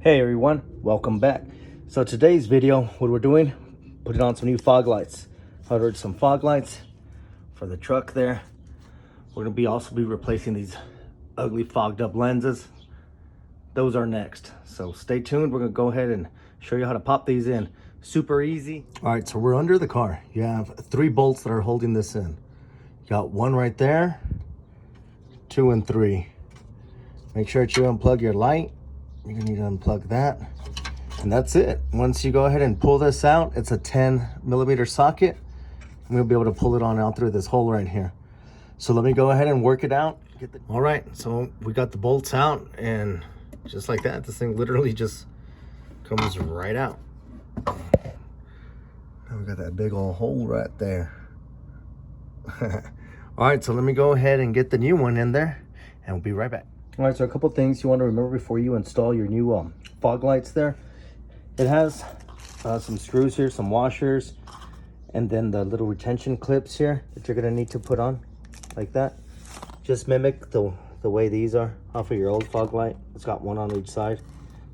Hey everyone, welcome back. So today's video, what we're doing, putting on some new fog lights. I ordered some fog lights for the truck there. We're gonna also be replacing these ugly fogged up lenses. Those are next. So stay tuned. We're gonna go ahead and show you how to pop these in. Super easy. All right, so we're under the car. You have 3 bolts that are holding this in. You got 1 right there, 2 and 3. Make sure that you unplug your light. You're gonna need to unplug that. And that's it. Once you go ahead and pull this out, it's a 10mm socket. And we'll be able to pull it on out through this hole right here. So let me go ahead and work it out. All right, so we got the bolts out, and just like that, this thing literally just comes right out. Now we got that big old hole right there. All right, so let me go ahead and get the new one in there, and we'll be right back. All right, so a couple things you want to remember before you install your new fog lights there. It has some screws here, some washers, and then the little retention clips here that you're gonna need to put on like that. Just mimic the way these are off of your old fog light. It's got 1 on each side,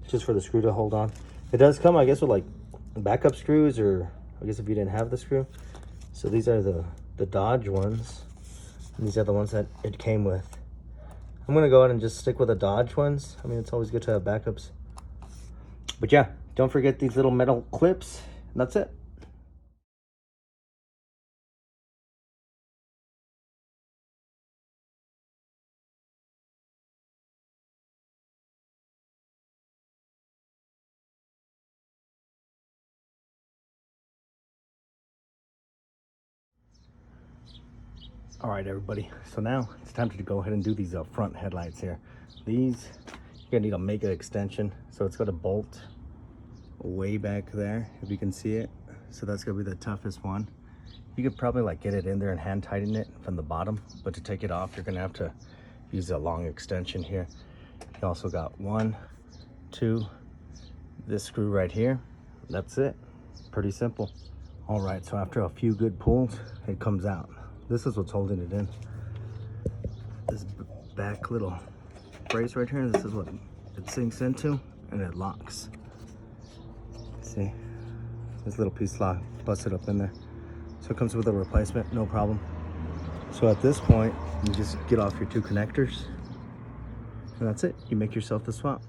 just for the screw to hold on. It does come, I guess, with like backup screws, or I guess if you didn't have the screw. So these are the Dodge ones, and these are the ones that it came with. I'm gonna go ahead and just stick with the Dodge ones. I mean, it's always good to have backups. But yeah, don't forget these little metal clips, and that's it. All right, everybody. So now it's time to go ahead and do these front headlights here. These, you're gonna need a mega extension. So it's got a bolt way back there, if you can see it. So that's gonna be the toughest one. You could probably like get it in there and hand tighten it from the bottom, but to take it off, you're gonna have to use a long extension here. You also got 1, 2, this screw right here. That's it. Pretty simple. All right, so after a few good pulls, it comes out. This is what's holding it in. This back little brace right here, this is what it sinks into, and it locks. See, this little piece lock busted up in there. So it comes with a replacement, no problem. So at this point, you just get off your 2 connectors, and that's it. You make yourself the swap.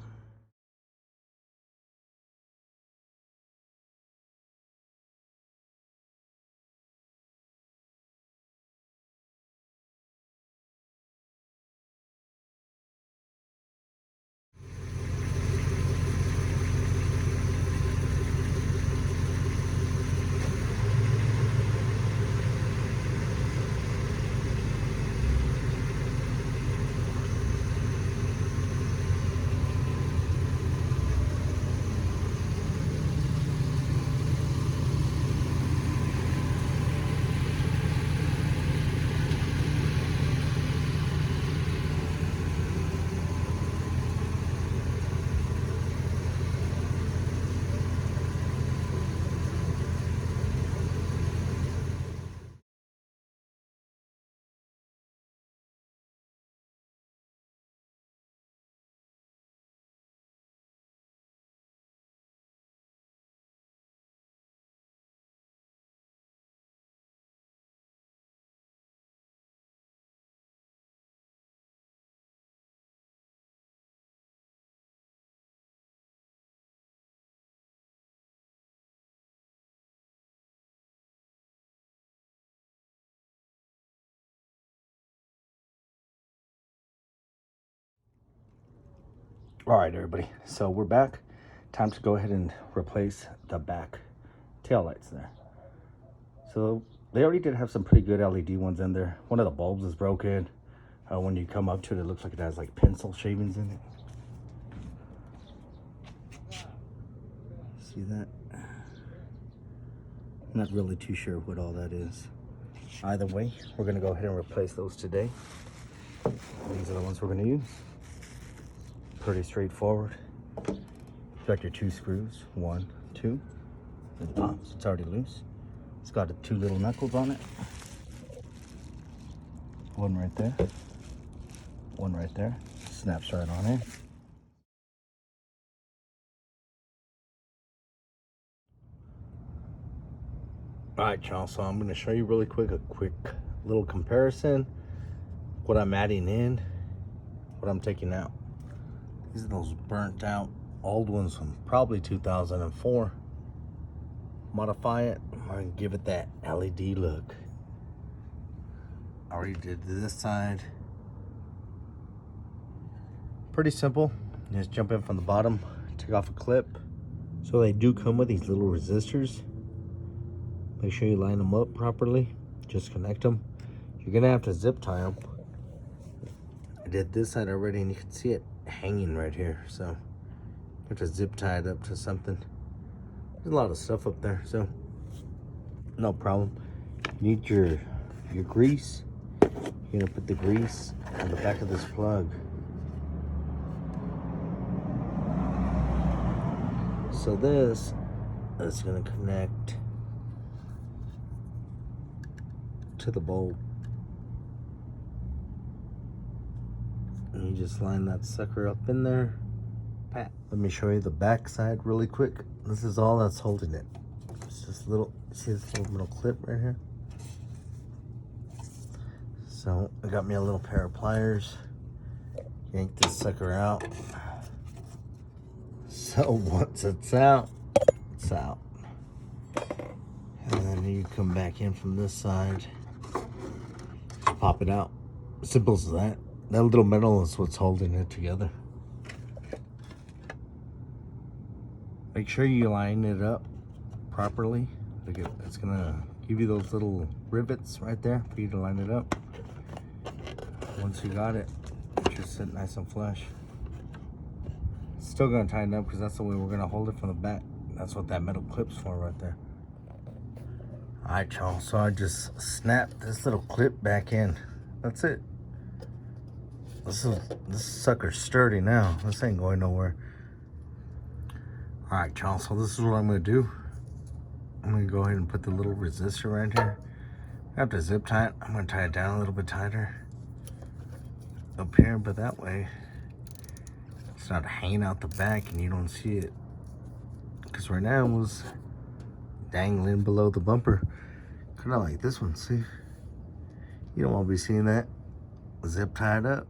All right, everybody, so we're back. Time to go ahead and replace the back tail lights there. So they already did have some pretty good LED ones in there. One of the bulbs is broken. When you come up to it, it looks like it has like pencil shavings in it. See that? Not really too sure what all that is. Either way, we're gonna go ahead and replace those today. These are the ones we're gonna use. Pretty straightforward. You got your 2 screws, 1, 2. It pops, it's already loose. It's got 2 little knuckles on it. 1 right there, 1 right there. Snaps right on in. All right, y'all, so I'm gonna show you really quick a quick little comparison, what I'm adding in, what I'm taking out. These are those burnt out old ones from probably 2004. Modify it, I'm gonna give it that LED look. I already did this side. Pretty simple, just jump in from the bottom, take off a clip. So they do come with these little resistors. Make sure you line them up properly, just connect them. You're gonna have to zip tie them. I did this side already and you can see it hanging right here. So you have to zip tie it up to something. There's a lot of stuff up there, so no problem. You need your grease. You're gonna put the grease on the back of this plug. So this is gonna connect to the bolt. And you just line that sucker up in there. Pat. Let me show you the back side really quick. This is all that's holding it. It's just little, see this little metal clip right here? So I got me a little pair of pliers. Yank this sucker out. So once it's out, it's out. And then you come back in from this side, pop it out. Simple as that. That little metal is what's holding it together. Make sure you line it up properly. It's gonna give you those little rivets right there for you to line it up. Once you got it, it should sit nice and flush. Still gonna tighten up because that's the way we're gonna hold it from the back. That's what that metal clip's for right there. All right, y'all, so I just snapped this little clip back in. That's it. This sucker's sturdy now. This ain't going nowhere. All right, y'all, so this is what I'm gonna do. I'm gonna go ahead and put the little resistor right here. I have to zip tie it. I'm gonna tie it down a little bit tighter up here, but that way it's not hanging out the back and you don't see it. Because right now it was dangling below the bumper. Kind of like this one, see? You don't want to be seeing that. Zip tied up.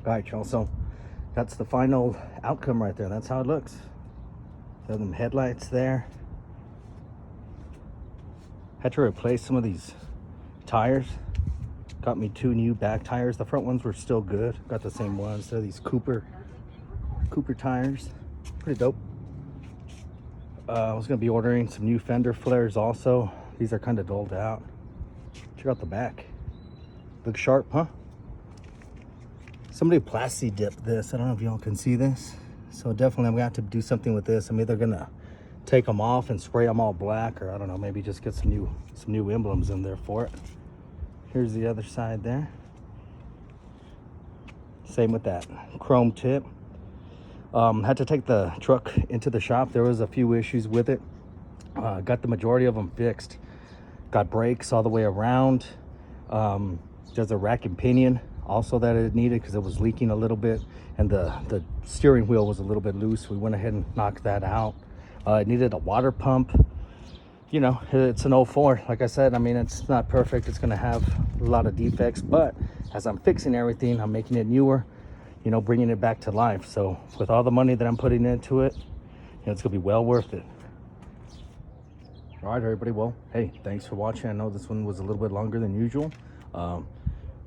All right, y'all, so that's the final outcome right there. That's how it looks. So them headlights there. Had to replace some of these tires. Got me 2 new back tires. The front ones were still good. Got the same ones. They're these Cooper tires. Pretty dope. I was gonna be ordering some new fender flares also. These are kind of dulled out. Check out the back. Looks sharp, huh? Somebody plasti dipped this. I don't know if y'all can see this. So definitely I'm gonna have to do something with this. I'm either gonna take them off and spray them all black, or I don't know, maybe just get some new emblems in there for it. Here's the other side there. Same with that chrome tip. Had to take the truck into the shop. There was a few issues with it. Got the majority of them fixed. Got brakes all the way around. There's a rack and pinion also that it needed because it was leaking a little bit, and the steering wheel was a little bit loose. We went ahead and knocked that out. It needed a water pump. You know, it's an 04. Like I said, I mean, it's not perfect. It's gonna have a lot of defects, but as I'm fixing everything, I'm making it newer, you know, bringing it back to life. So with all the money that I'm putting into it, you know, it's gonna be well worth it. All right, everybody, well, hey, thanks for watching. I know this one was a little bit longer than usual,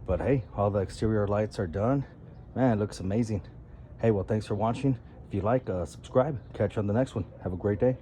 but hey, all the exterior lights are done. Man, it looks amazing. Hey, well, thanks for watching. If you like, subscribe. Catch you on the next one. Have a great day.